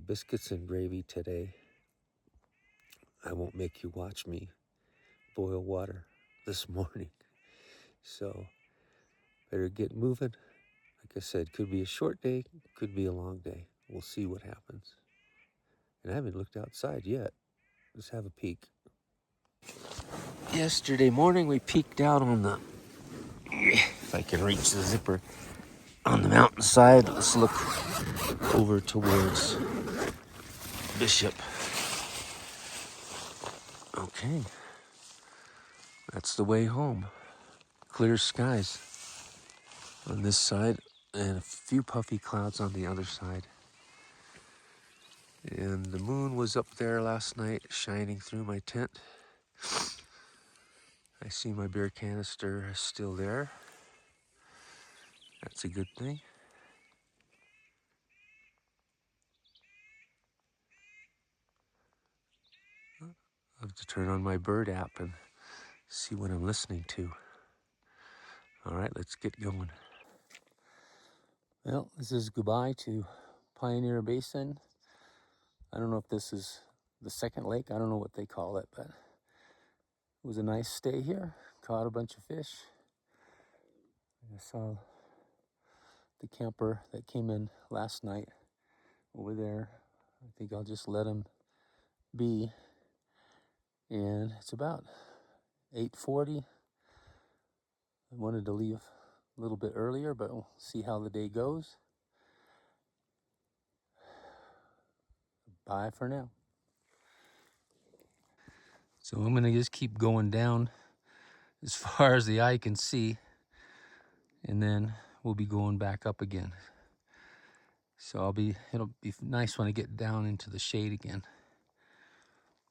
biscuits and gravy today. I won't make you watch me boil water this morning. So better get moving. Like I said, could be a short day, could be a long day. We'll see what happens. And I haven't looked outside yet. Let's have a peek. Yesterday morning we peeked out on the, if I can reach the zipper, on the mountainside. Let's look over towards Bishop. Okay, that's the way home. Clear skies on this side and a few puffy clouds on the other side. And the moon was up there last night shining through my tent. I see my beer canister is still there. That's a good thing. I'll have to turn on my bird app and see what I'm listening to. All right, let's get going. Well, this is goodbye to Pioneer Basin. I don't know if this is the second lake. I don't know what they call it, but it was a nice stay here. Caught a bunch of fish. I saw the camper that came in last night over there. I think I'll just let him be. And it's about 8:40. I wanted to leave a little bit earlier, but we'll see how the day goes. Bye for now. So I'm gonna just keep going down as far as the eye can see, and then we'll be going back up again. So it'll be nice when I get down into the shade again.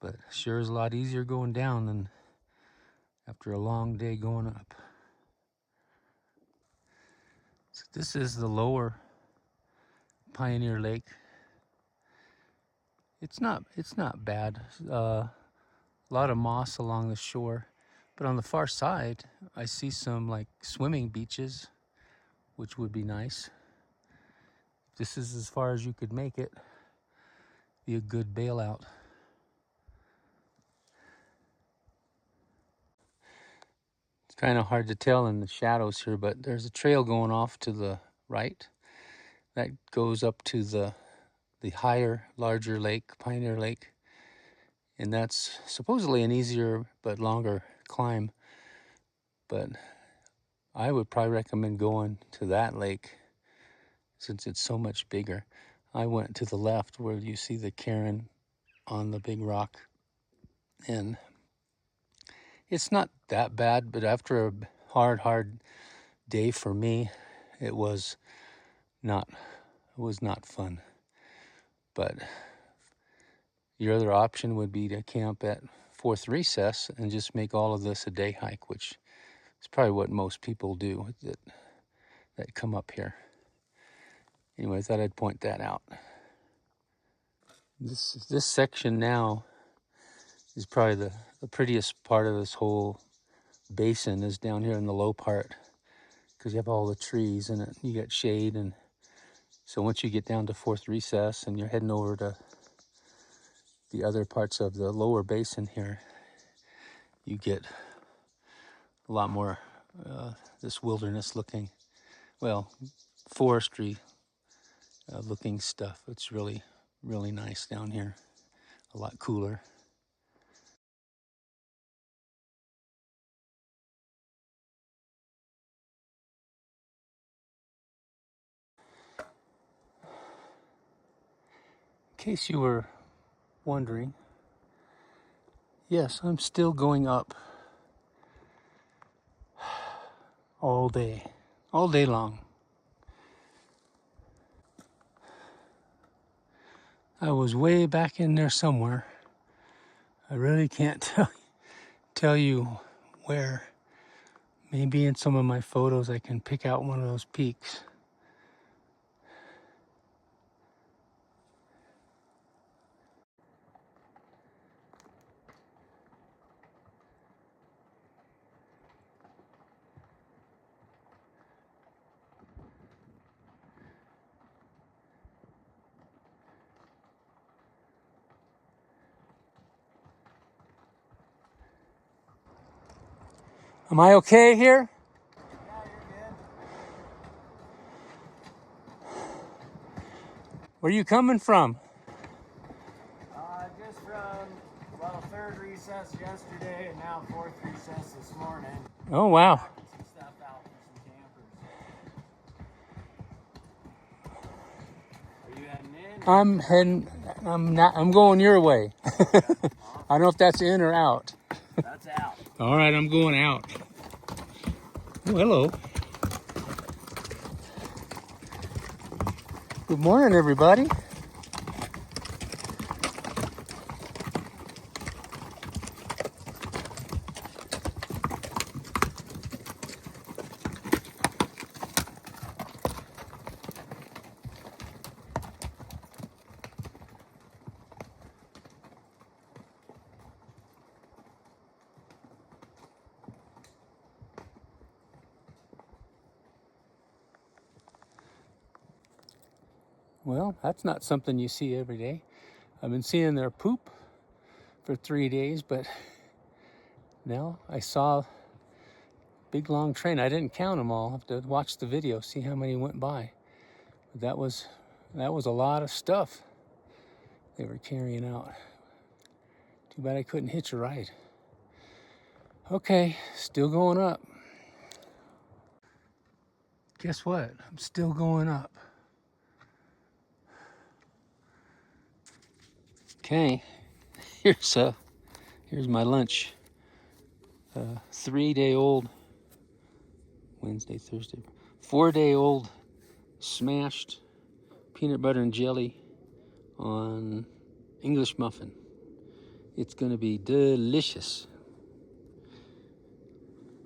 But sure is a lot easier going down than after a long day going up. So this is the lower Pioneer Lake. It's not bad. A lot of moss along the shore, but on the far side, I see some like swimming beaches, which would be nice. If this is as far as you could make it, be a good bailout. It's kind of hard to tell in the shadows here, but there's a trail going off to the right that goes up to the higher, larger lake, Pioneer Lake. And that's supposedly an easier but longer climb. But I would probably recommend going to that lake since it's so much bigger. I went to the left where you see the cairn on the big rock. And it's not that bad, but after a hard day for me, it was not fun. But your other option would be to camp at fourth recess and just make all of this a day hike, which is probably what most people do that come up here. Anyway, I thought I'd point that out. This section now is probably the prettiest part of this whole basin, is down here in the low part, because you have all the trees in it. You get shade, and so once you get down to fourth recess and you're heading over to the other parts of the lower basin here, you get a lot more this wilderness looking, well, forestry looking stuff. It's really, really nice down here. A lot cooler. In case you were wondering, yes, I'm still going up all day long. I was way back in there somewhere. I really can't tell you where. Maybe in some of my photos I can pick out one of those peaks. Am I okay here? Yeah, you're good. Where are you coming from? Just from, well, third recess yesterday and now fourth recess this morning. Oh, wow. Packing some stuff out for some campers. Are you heading in? I'm going your way. I don't know if that's in or out. That's out. All right, I'm going out. Oh, hello. Good morning, everybody. Well, that's not something you see every day. I've been seeing their poop for 3 days, but now I saw a big long train. I didn't count them all. I have to watch the video, see how many went by. But that was a lot of stuff they were carrying out. Too bad I couldn't hitch a ride. Okay, still going up. Guess what? I'm still going up. Okay, here's my lunch. 3-day-old, Wednesday, Thursday, 4-day-old smashed peanut butter and jelly on English muffin. It's gonna be delicious.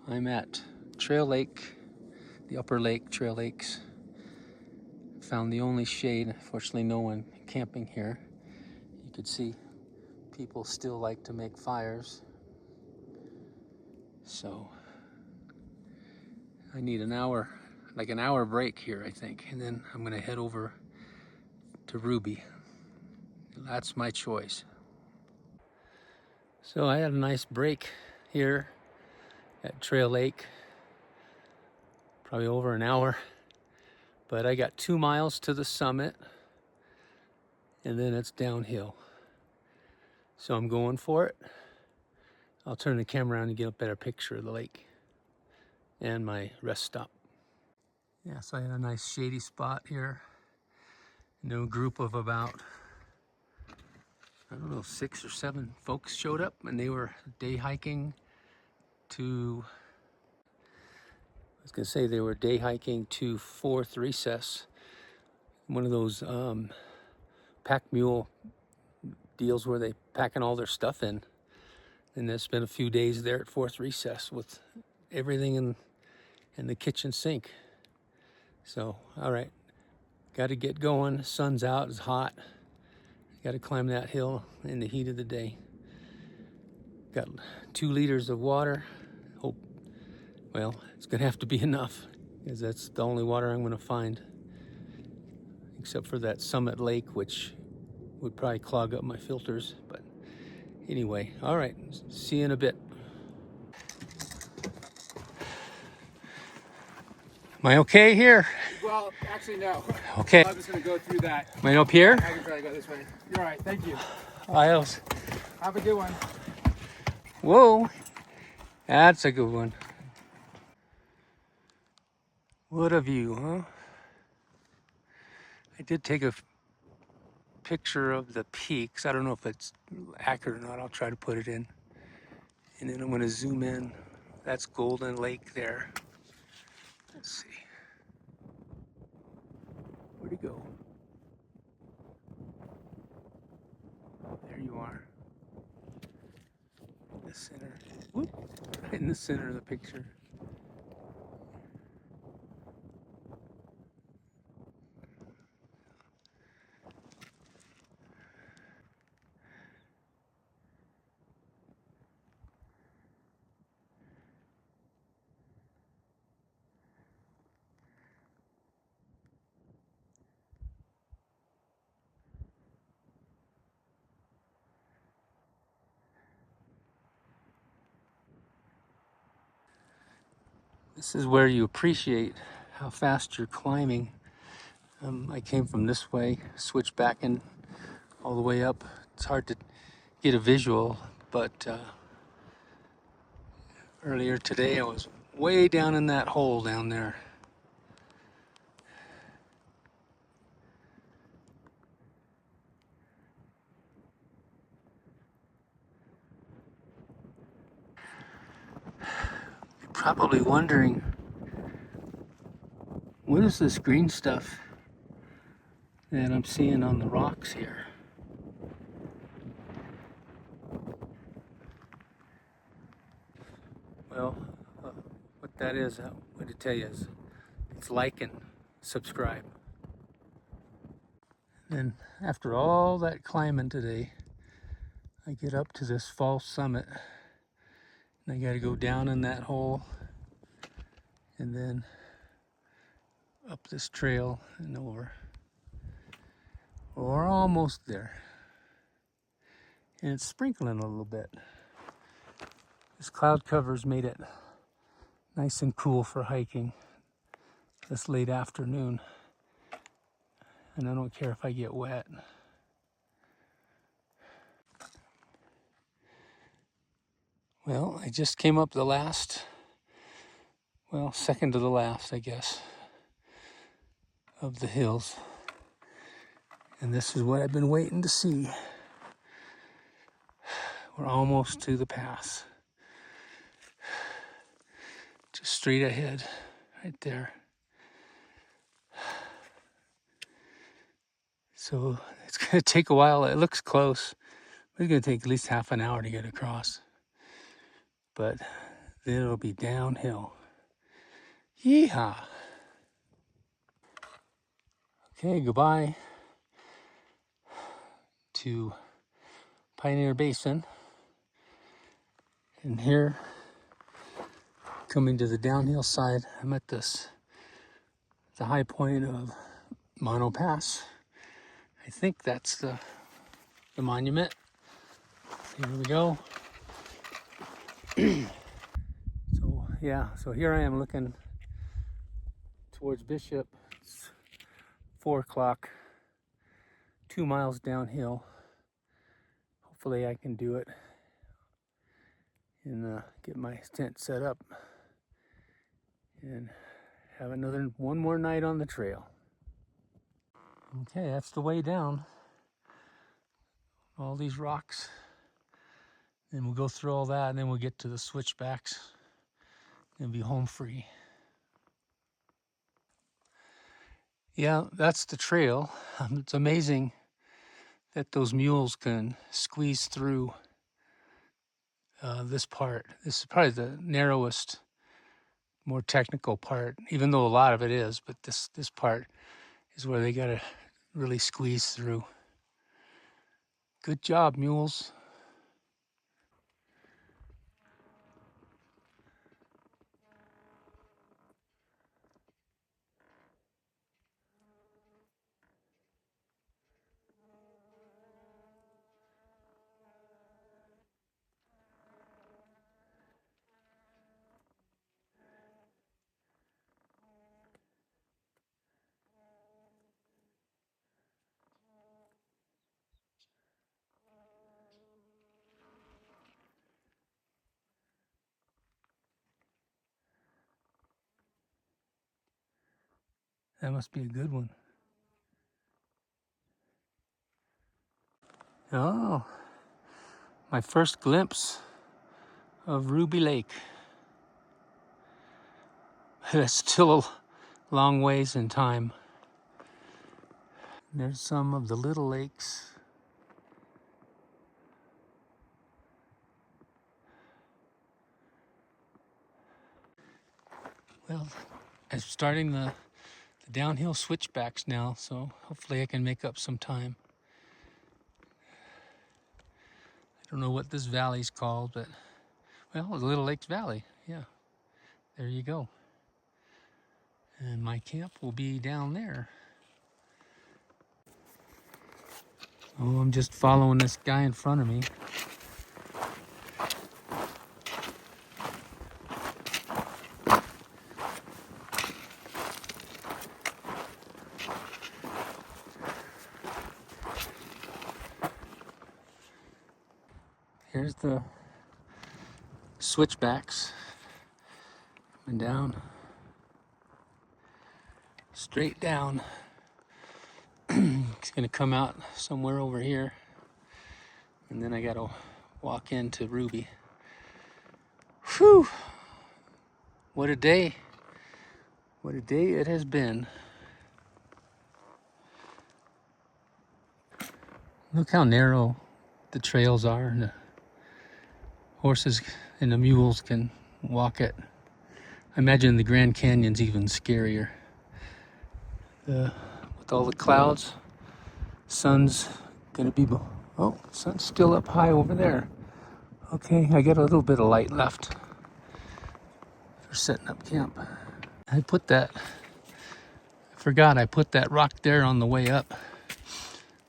I'm at Trail Lake, the Upper Lake, Trail Lakes. Found the only shade. Fortunately, no one camping here. You could see people still like to make fires. So I need an hour break here, I think. And then I'm gonna head over to Ruby. That's my choice. So I had a nice break here at Trail Lake. Probably over an hour. But I got 2 miles to the summit, and then it's downhill. So I'm going for it. I'll turn the camera around and get a better picture of the lake and my rest stop. Yeah, so I had a nice shady spot here. And a group of about, I don't know, 6 or 7 folks showed up, and they were day hiking to was gonna say they were day hiking to Fourth Recess, one of those pack mule deals where they packing all their stuff in. And they spent a few days there at Fourth Recess with everything in the kitchen sink. So, all right, got to get going. Sun's out, it's hot. Got to climb that hill in the heat of the day. Got 2 liters of water. Hope, well, it's gonna have to be enough because that's the only water I'm gonna find, except for that Summit Lake, which would probably clog up my filters. But anyway, all right, see you in a bit. Am I okay here? Well, actually, no. Okay. I'm just gonna go through that. Am I up here? I can try to go this way. You're all right. Thank you. Aisles. Have a good one. Whoa, that's a good one. What a view, huh? I did take a picture of the peaks. I don't know if it's accurate or not. I'll try to put it in. And then I'm going to zoom in. That's Golden Lake there. Let's see. Where'd he go? There you are. In the center. Whoop. Right in the center of the picture. This is where you appreciate how fast you're climbing. I came from this way, switched back in all the way up. It's hard to get a visual, but earlier today I was way down in that hole down there. You're probably wondering, what is this green stuff that I'm seeing on the rocks here? Well, what that is, what to tell you is, it's like and subscribe. Then after all that climbing today, I get up to this false summit and I got to go down in that hole and then up this trail and over. We're almost there. And it's sprinkling a little bit. This cloud cover's made it nice and cool for hiking this late afternoon. And I don't care if I get wet. Well, I just came up the last, well, second to the last, I guess, of the hills. And this is what I've been waiting to see. We're almost to the pass. Just straight ahead, right there. So it's gonna take a while. It looks close, but it's gonna take at least half an hour to get across. But then it'll be downhill. Yeehaw! Okay, goodbye to Pioneer Basin. And here, coming to the downhill side, I'm at the high point of Mono Pass. I think that's the monument. Here we go. So yeah, so here I am looking towards Bishop. It's 4 o'clock, 2 miles downhill. Hopefully I can do it and get my tent set up and have one more night on the trail. Okay, that's the way down. All these rocks. Then we'll go through all that and then we'll get to the switchbacks and be home free. Yeah, that's the trail. It's amazing that those mules can squeeze through this part. This is probably the narrowest, more technical part, even though a lot of it is, but this part is where they gotta really squeeze through. Good job, mules. That must be a good one. Oh, my first glimpse of Ruby Lake. That's still a long ways in time. There's some of the little lakes. Well, I'm starting the downhill switchbacks now, so hopefully I can make up some time. I don't know what this valley's called, but, well, the Little Lakes Valley. Yeah, there you go. And my camp will be down there. Oh, I'm just following this guy in front of me. Here's the switchbacks. And down. Straight down. It's gonna come out somewhere over here. And then I gotta walk into Ruby. Whew! What a day. What a day it has been. Look how narrow the trails are, and the horses and the mules can walk it. I imagine the Grand Canyon's even scarier. With all the clouds, sun's gonna be, oh, sun's still up high over there. Okay, I got a little bit of light left for setting up camp. I forgot I put that rock there on the way up.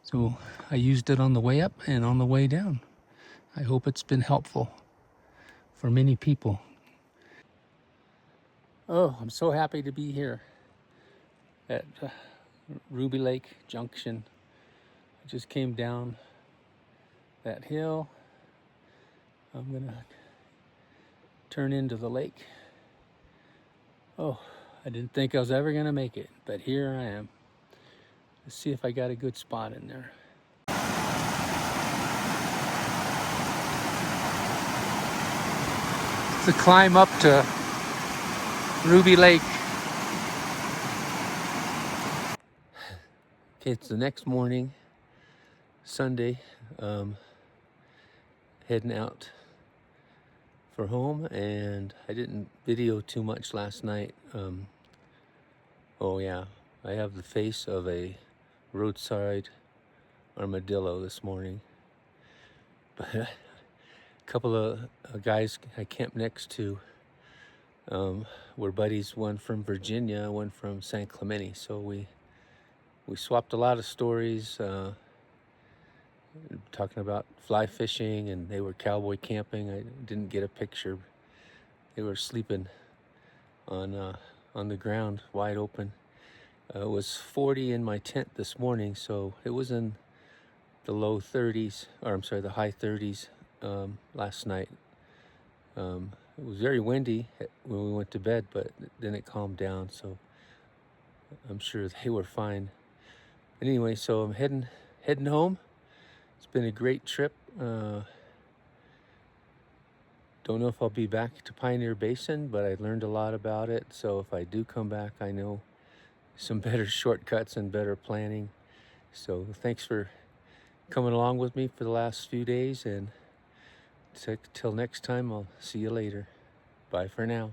So I used it on the way up and on the way down. I hope it's been helpful for many people. Oh, I'm so happy to be here at Ruby Lake Junction. I just came down that hill. I'm gonna turn into the lake. Oh, I didn't think I was ever gonna make it, but here I am. Let's see if I got a good spot in there. It's a climb up to Ruby Lake. Okay, it's the next morning, Sunday, heading out for home, and I didn't video too much last night. Oh yeah, I have the face of a roadside armadillo this morning. But a couple of guys I camped next to were buddies, one from Virginia, one from San Clemente. So we swapped a lot of stories, talking about fly fishing, and they were cowboy camping. I didn't get a picture. They were sleeping on the ground, wide open. It was 40 in my tent this morning, so it was in the low 30s, or I'm sorry, the high 30s last night. It was very windy when we went to bed, but then it calmed down, so I'm sure they were fine. Anyway, so I'm heading home. It's been a great trip. Don't know if I'll be back to Pioneer Basin, but I learned a lot about it. So if I do come back, I know some better shortcuts and better planning. So thanks for coming along with me for the last few days, and till next time, I'll see you later. Bye for now.